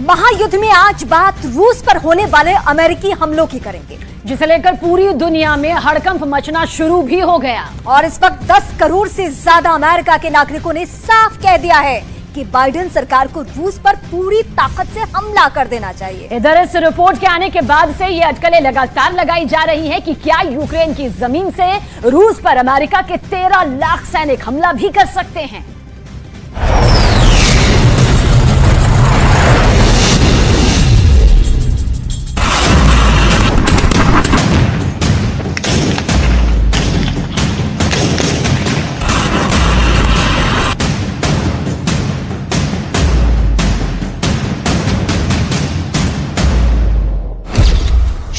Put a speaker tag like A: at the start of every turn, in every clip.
A: महायुद्ध में आज बात रूस पर होने वाले अमेरिकी हमलों की करेंगे,
B: जिसे लेकर पूरी दुनिया में हड़कंप मचना शुरू भी हो गया।
A: और इस वक्त 10 करोड़ से ज्यादा अमेरिका के नागरिकों ने साफ कह दिया है कि बाइडेन सरकार को रूस पर पूरी ताकत से हमला कर देना चाहिए।
B: इधर इस रिपोर्ट के आने के बाद से ये अटकलें लगातार लगाई जा रही हैं कि क्या यूक्रेन की जमीन से रूस पर अमेरिका के 13 लाख सैनिक हमला भी कर सकते हैं।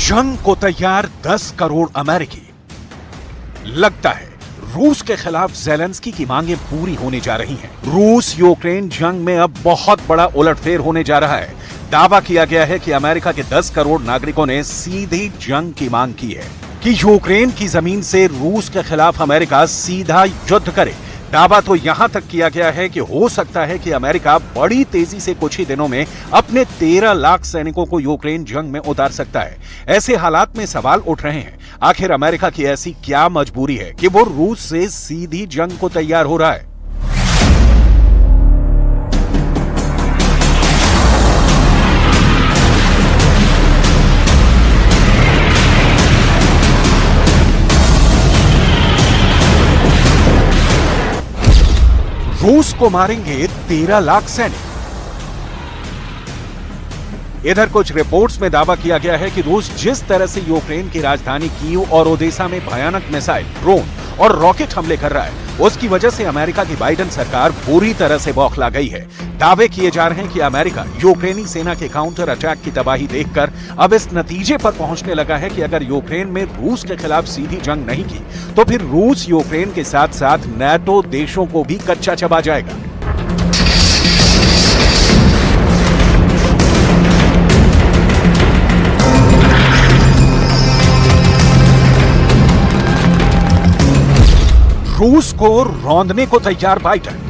C: जंग को तैयार 10 करोड़ अमेरिकी। लगता है रूस के खिलाफ ज़ेलेंस्की की मांगें पूरी होने जा रही हैं। रूस यूक्रेन जंग में अब बहुत बड़ा उलटफेर होने जा रहा है। दावा किया गया है कि अमेरिका के 10 करोड़ नागरिकों ने सीधी जंग की मांग की है कि यूक्रेन की जमीन से रूस के खिलाफ अमेरिका सीधा युद्ध करे। दावा तो यहां तक किया गया है कि हो सकता है कि अमेरिका बड़ी तेजी से कुछ ही दिनों में अपने 13 लाख सैनिकों को यूक्रेन जंग में उतार सकता है। ऐसे हालात में सवाल उठ रहे हैं, आखिर अमेरिका की ऐसी क्या मजबूरी है कि वो रूस से सीधी जंग को तैयार हो रहा है। रूस को मारेंगे 13 लाख सैनिक। इधर कुछ रिपोर्ट्स में दावा किया गया है कि रूस जिस तरह से यूक्रेन की राजधानी कीव और ओडेसा में भयानक मिसाइल, ड्रोन और रॉकेट हमले कर रहा है, उसकी वजह से अमेरिका की बाइडेन सरकार पूरी तरह से बौखला गई है। दावे किए जा रहे हैं कि अमेरिका यूक्रेनी सेना के काउंटर अटैक की तबाही देखकर अब इस नतीजे पर पहुंचने लगा है कि अगर यूक्रेन में रूस के खिलाफ सीधी जंग नहीं की तो फिर रूस यूक्रेन के साथ साथ नाटो देशों को भी कच्चा चबा जाएगा। रूस को रौंदने को तैयार बाइडेन।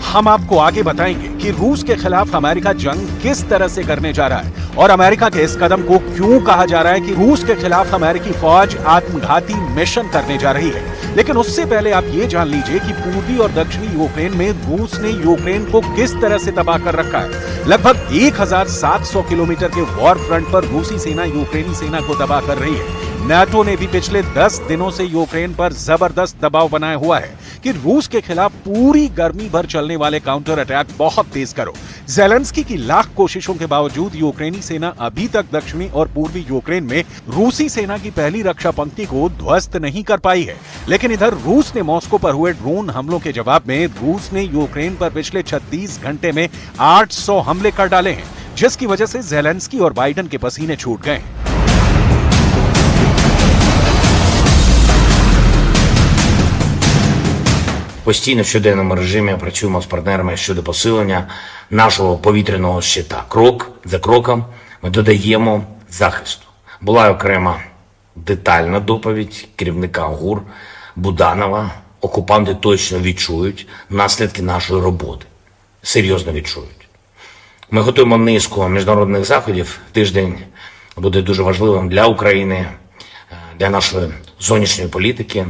C: हम आपको आगे बताएंगे कि रूस के खिलाफ अमेरिका जंग किस तरह से करने जा रहा है और अमेरिका के इस कदम को क्यों कहा जा रहा है कि रूस के खिलाफ अमेरिकी फौज आत्मघाती मिशन करने जा रही है। लेकिन उससे पहले आप ये जान लीजिए कि पूर्वी और दक्षिणी यूक्रेन में रूस ने यूक्रेन को किस तरह से तबाह कर रखा है। लगभग 1700 किलोमीटर के वॉर फ्रंट पर रूसी सेना यूक्रेनी सेना को तबाह कर रही है। नाटो ने भी पिछले 10 दिनों से यूक्रेन पर जबरदस्त दबाव बनाया हुआ है कि रूस के खिलाफ पूरी गर्मी भर चलने वाले काउंटर अटैक बहुत तेज करो। ज़ेलेंस्की की लाख कोशिशों के बावजूद यूक्रेनी सेना अभी तक दक्षिणी और पूर्वी यूक्रेन में रूसी सेना की पहली रक्षा पंक्ति को ध्वस्त नहीं कर पाई है। लेकिन इधर रूस ने मॉस्को पर हुए ड्रोन हमलों के जवाब में रूस ने यूक्रेन पर पिछले 36 घंटे में 800 हमले कर डाले हैं, जिसकी वजह से ज़ेलेंस्की और बाइडेन के पसीने छूट गए।
D: Постійно в щоденному режимі працюємо з партнерами щодо посилення нашого повітряного щита. Крок за кроком ми додаємо захисту. Була окрема детальна доповідь керівника ГУР Буданова. Окупанти точно відчують наслідки нашої роботи. Серйозно відчують. Ми готуємо низку міжнародних заходів. Тиждень буде дуже важливим для України, для нашої зовнішньої політики.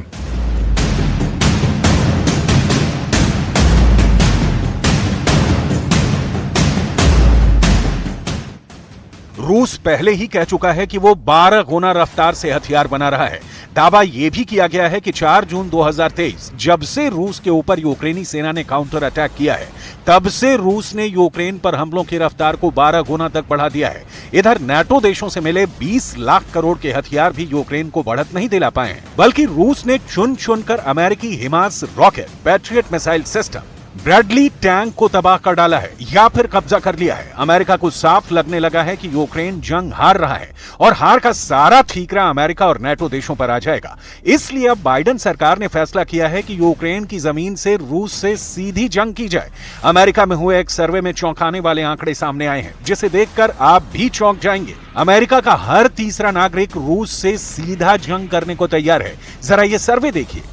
C: रूस पहले ही कह चुका है कि वो 12 गुना रफ्तार से हथियार बना रहा है। दावा यह भी किया गया है कि 4 जून 2023 जब से रूस के ऊपर यूक्रेनी सेना ने काउंटर अटैक किया है, तब से रूस ने यूक्रेन पर हमलों की रफ्तार को 12 गुना तक बढ़ा दिया है। इधर नाटो देशों से मिले 20 लाख करोड़ के हथियार भी यूक्रेन को बढ़त नहीं दिला पाए हैं, बल्कि रूस ने चुन चुनकर अमेरिकी HIMARS rocket, Patriot missile system, Bradley tank को तबाह कर डाला है या फिर कब्जा कर लिया है। अमेरिका को साफ लगने लगा है कि यूक्रेन जंग हार रहा है और हार का सारा ठीकरा अमेरिका और नाटो देशों पर आ जाएगा। इसलिए अब बाइडेन सरकार ने फैसला किया है कि यूक्रेन की जमीन से रूस से सीधी जंग की जाए। अमेरिका में हुए एक सर्वे में चौंकाने वाले आंकड़े सामने आए हैं, जिसे देखकर आप भी चौंक जाएंगे। अमेरिका का हर तीसरा नागरिक रूस से सीधा जंग करने को तैयार है। जरा ये सर्वे देखिए।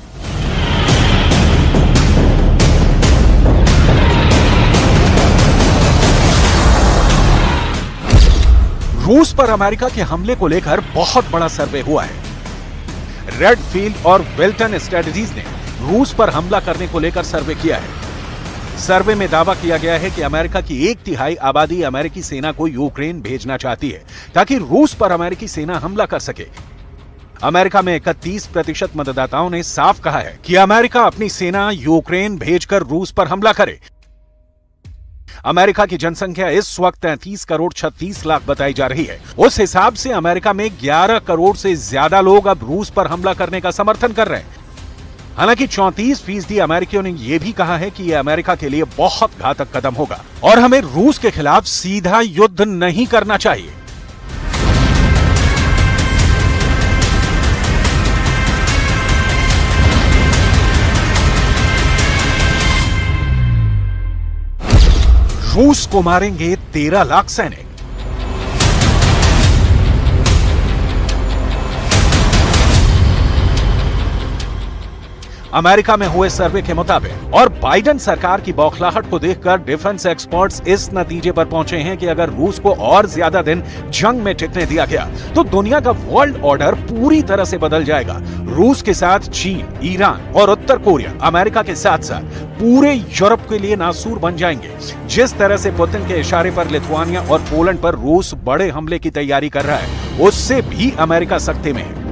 C: रूस पर अमेरिका के हमले को लेकर बहुत बड़ा सर्वे हुआ है। रेडफील्ड और वेल्टन स्ट्रेटजीज ने रूस पर हमला करने को लेकर सर्वे किया है। सर्वे में दावा किया गया है कि अमेरिका की 1/3 आबादी अमेरिकी सेना को यूक्रेन भेजना चाहती है ताकि रूस पर अमेरिकी सेना हमला कर सके। अमेरिका में 31% मतदाताओं ने साफ कहा है कि अमेरिका अपनी सेना यूक्रेन भेजकर रूस पर हमला करे। अमेरिका की जनसंख्या इस वक्त 33 करोड़ 36 लाख बताई जा रही है। उस हिसाब से अमेरिका में 11 करोड़ से ज्यादा लोग अब रूस पर हमला करने का समर्थन कर रहे हैं। हालांकि 34% अमेरिकियों ने यह भी कहा है कि यह अमेरिका के लिए बहुत घातक कदम होगा और हमें रूस के खिलाफ सीधा युद्ध नहीं करना चाहिए। रूस को मारेंगे 13 लाख सैनिक। अमेरिका में हुए सर्वे के मुताबिक और बाइडेन सरकार की बौखलाहट को देखकर डिफेंस एक्सपर्ट्स इस नतीजे पर पहुंचे हैं कि अगर रूस को और ज्यादा दिन जंग में टिकने दिया गया तो दुनिया का वर्ल्ड ऑर्डर पूरी तरह से बदल जाएगा। रूस के साथ चीन, ईरान और उत्तर कोरिया अमेरिका के साथ साथ पूरे यूरोप के लिए नासूर बन जाएंगे। जिस तरह से पुतिन के इशारे पर लिथुआनिया और पोलैंड पर रूस बड़े हमले की तैयारी कर रहा है, उससे भी अमेरिका सख्ते में है।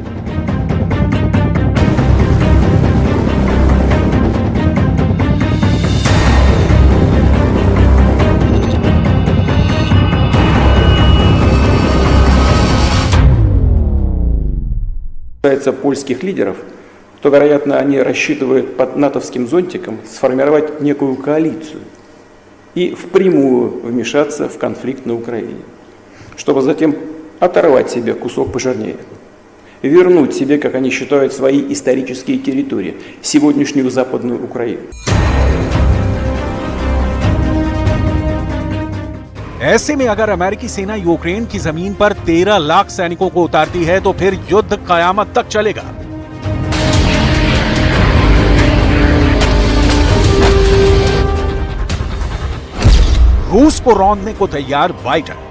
E: Касается польских лидеров, то, вероятно, они рассчитывают под натовским зонтиком сформировать некую коалицию и впрямую вмешаться в конфликт на Украине, чтобы затем оторвать себе кусок пожирнее, вернуть себе, как они считают, свои исторические территории, сегодняшнюю Западную Украину.
C: ऐसे में अगर अमेरिकी सेना यूक्रेन की जमीन पर 13 लाख सैनिकों को उतारती है तो फिर युद्ध कयामत तक चलेगा। रूस को रौंदने को तैयार बाइडेन।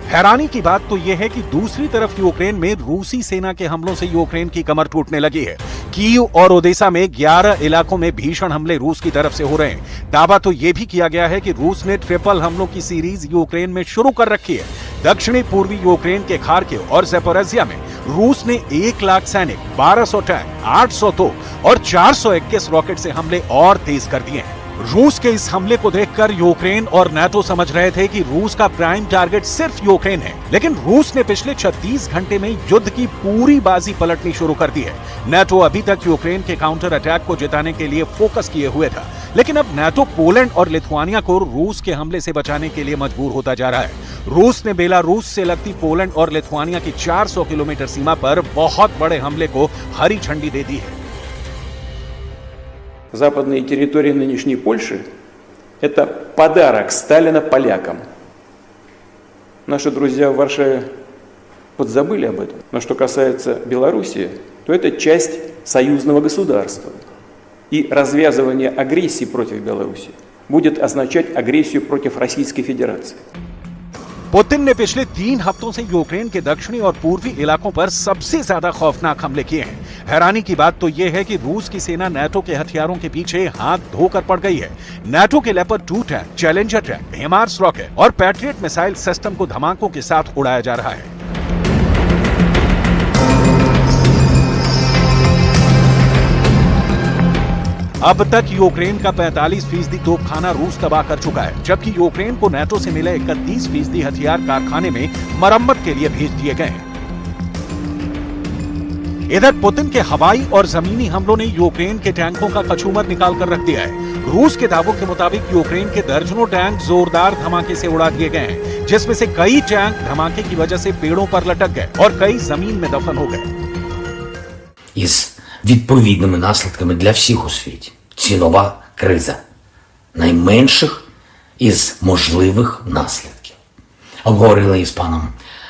C: हैरानी की बात तो यह है कि दूसरी तरफ यूक्रेन में रूसी सेना के हमलों से यूक्रेन की कमर टूटने लगी है। कीव और ओडेसा में 11 इलाकों में भीषण हमले रूस की तरफ से हो रहे हैं। दावा तो यह भी किया गया है कि रूस ने ट्रिपल हमलों की सीरीज यूक्रेन में शुरू कर रखी है। दक्षिणी पूर्वी यूक्रेन के खार्किव और ज़पोरिज़िया में रूस ने 1 लाख सैनिक, 1200 टैंक, 800 तोप और 421 रॉकेट से हमले और तेज कर दिए हैं। रूस के इस हमले को देखकर यूक्रेन और नाटो समझ रहे थे कि रूस का प्राइम टारगेट सिर्फ यूक्रेन है, लेकिन रूस ने पिछले 36 घंटे में युद्ध की पूरी बाजी पलटनी शुरू कर दी है। नाटो अभी तक यूक्रेन के काउंटर अटैक को जिताने के लिए फोकस किए हुए था, लेकिन अब नाटो पोलैंड और लिथुआनिया को रूस के हमले से बचाने के लिए मजबूर होता जा रहा है। रूस ने बेलारूस से लगती पोलैंड और लिथुआनिया की 400 किलोमीटर सीमा पर बहुत बड़े हमले को हरी झंडी दे दी है।
E: Западные территории нынешней Польши – это подарок Сталина полякам. Наши друзья в Варшаве подзабыли об этом. Но что касается Белоруссии, то это часть союзного государства. И развязывание агрессии против Беларуси будет означать агрессию против Российской Федерации.
C: पुतिन ने पिछले 3 हफ्तों से यूक्रेन के दक्षिणी और पूर्वी इलाकों पर सबसे ज्यादा खौफनाक हमले किए हैं। हैरानी की बात तो यह है कि रूस की सेना नाटो के हथियारों के पीछे हाथ धोकर पड़ गई है। नाटो के leopard 2 tank, challenger tank, HIMARS rocket और पैट्रियट मिसाइल सिस्टम को धमाकों के साथ उड़ाया जा रहा है। अब तक यूक्रेन का 45% तोपखाना रूस तबाह कर चुका है, जबकि यूक्रेन को नाटो से मिले 31% हथियार कारखाने में मरम्मत के लिए भेज दिए गए हैं। इधर पुतिन के हवाई और जमीनी हमलों ने यूक्रेन के टैंकों का कचूमर निकाल कर रख दिया है। रूस के दावों के मुताबिक यूक्रेन के दर्जनों टैंक जोरदार धमाके से उड़ा दिए गए हैं, जिसमें से कई टैंक धमाके की वजह से पेड़ों पर लटक गए और कई जमीन में दफन हो गए।
D: Із відповідними наслідками для всіх у світі. Цінова криза. Найменших із можливих наслідків. Обговорили із паном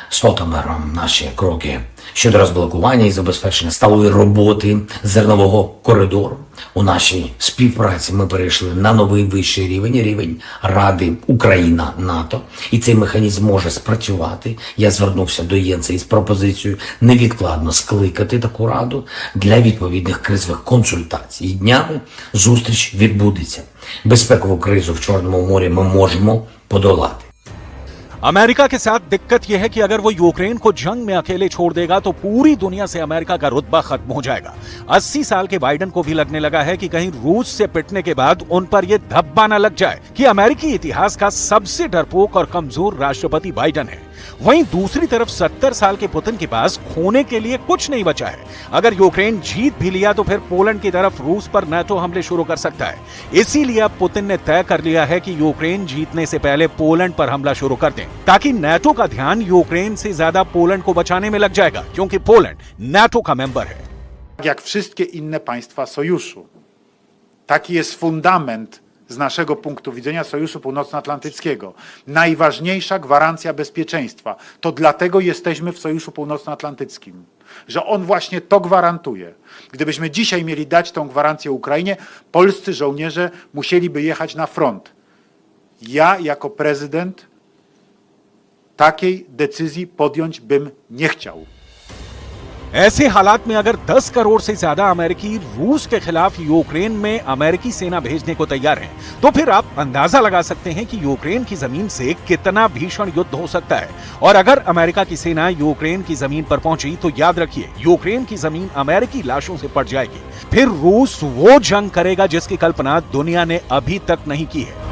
D: Столтенбергом наші кроки щодо розблокування і забезпечення сталої роботи зернового коридору. У нашій співпраці ми перейшли на новий вищий рівень Ради Україна-НАТО, і цей механізм може спрацювати. Я звернувся до Єнса із пропозицією невідкладно скликати таку раду для відповідних кризових консультацій. І днями зустріч відбудеться. Безпекову кризу в Чорному морі ми можемо подолати.
C: अमेरिका के साथ दिक्कत यह है कि अगर वो यूक्रेन को जंग में अकेले छोड़ देगा तो पूरी दुनिया से अमेरिका का रुतबा खत्म हो जाएगा। 80 साल के बाइडेन को भी लगने लगा है कि कहीं रूस से पिटने के बाद उन पर यह धब्बा न लग जाए कि अमेरिकी इतिहास का सबसे डरपोक और कमजोर राष्ट्रपति बाइडेन है। वहीं दूसरी तरफ 70 साल के पुतिन के पास खोने के लिए कुछ नहीं बचा है। अगर यूक्रेन जीत भी लिया तो फिर पोलैंड की तरफ रूस पर नाटो हमले शुरू कर सकता है। इसीलिए अब पुतिन ने तय कर लिया है कि यूक्रेन जीतने से पहले पोलैंड पर हमला शुरू कर दें, ताकि नाटो का ध्यान यूक्रेन से ज्यादा पोलैंड को बचाने में लग जाएगा, क्योंकि पोलैंड नाटो का मेंबर है।
F: Jak wszystkie inne państwa sojuszu. Taki jest fundament z naszego punktu widzenia Sojuszu Północnoatlantyckiego. Najważniejsza gwarancja bezpieczeństwa. To dlatego jesteśmy w Sojuszu Północnoatlantyckim, że on właśnie to gwarantuje. Gdybyśmy dzisiaj mieli dać tą gwarancję Ukrainie, polscy żołnierze musieliby jechać na front. Ja jako prezydent takiej decyzji podjąć bym nie chciał.
C: ऐसे हालात में अगर 10 करोड़ से ज्यादा अमेरिकी रूस के खिलाफ यूक्रेन में अमेरिकी सेना भेजने को तैयार हैं, तो फिर आप अंदाजा लगा सकते हैं कि यूक्रेन की जमीन से कितना भीषण युद्ध हो सकता है। और अगर अमेरिका की सेना यूक्रेन की जमीन पर पहुंची तो याद रखिए, यूक्रेन की जमीन अमेरिकी लाशों से पड़ जाएगी। फिर रूस वो जंग करेगा जिसकी कल्पना दुनिया ने अभी तक नहीं की है।